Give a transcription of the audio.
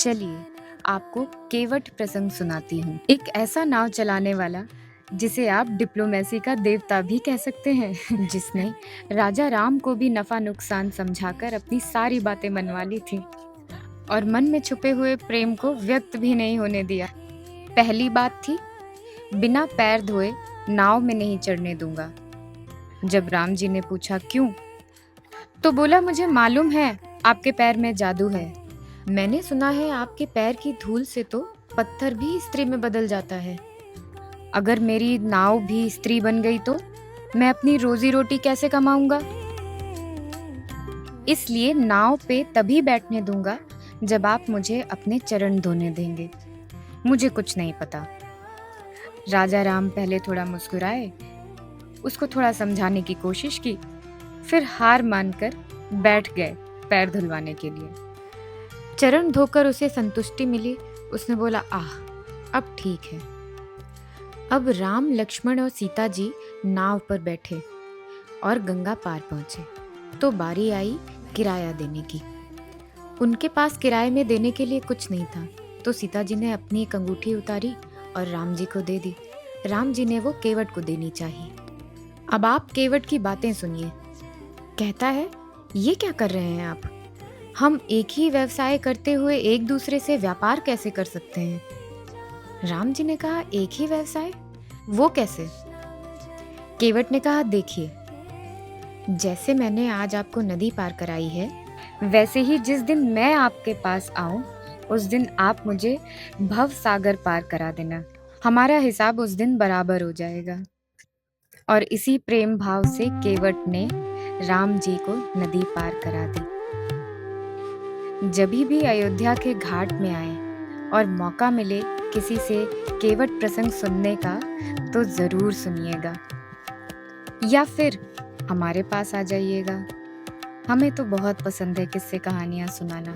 चलिए आपको केवट प्रसंग सुनाती हूँ। एक ऐसा नाव चलाने वाला जिसे आप डिप्लोमेसी का देवता भी कह सकते हैं जिसने राजा राम को भी नफा नुकसान समझाकर अपनी सारी बातें मनवा ली थी और मन में छुपे हुए प्रेम को व्यक्त भी नहीं होने दिया। पहली बात थी, बिना पैर धोए नाव में नहीं चढ़ने दूंगा। जब राम जी ने पूछा क्यों, तो बोला मुझे मालूम है आपके पैर में जादू है। मैंने सुना है आपके पैर की धूल से तो पत्थर भी स्त्री में बदल जाता है। अगर मेरी नाव भी स्त्री बन गई तो मैं अपनी रोजी रोटी कैसे कमाऊंगा? इसलिए नाव पे तभी बैठने दूंगा जब आप मुझे अपने चरण धोने देंगे। मुझे कुछ नहीं पता। राजा राम पहले थोड़ा मुस्कुराए, उसको थोड़ा समझाने की कोशिश की, फिर हार मानकर बैठ गए पैर धुलवाने के लिए। चरण धोकर उसे संतुष्टि मिली। उसने बोला, आह, अब ठीक है। अब राम, लक्ष्मण और सीता जी नाव पर बैठे और गंगा पार पहुंचे तो बारी आई किराया देने की। उनके पास किराए में देने के लिए कुछ नहीं था, तो सीता जी ने अपनी एक अंगूठी उतारी और राम जी को दे दी। राम जी ने वो केवट को देनी चाहिए। अब आप केवट की बातें सुनिए। कहता है, ये क्या कर रहे हैं आप? हम एक ही व्यवसाय करते हुए एक दूसरे से व्यापार कैसे कर सकते हैं? राम जी ने कहा, एक ही व्यवसाय? वो कैसे? केवट ने कहा, देखिए, जैसे मैंने आज आपको नदी पार कराई है, वैसे ही जिस दिन मैं आपके पास आऊं, उस दिन आप मुझे भव सागर पार करा देना। हमारा हिसाब उस दिन बराबर हो जाएगा। और इसी प्रेम भाव से केवट ने राम जी को नदी पार करा दी। जभी भी अयोध्या के घाट में आए और मौका मिले किसी से केवट प्रसंग सुनने का, तो जरूर सुनिएगा, या फिर हमारे पास आ जाइएगा। हमें तो बहुत पसंद है किस्से कहानियां सुनाना।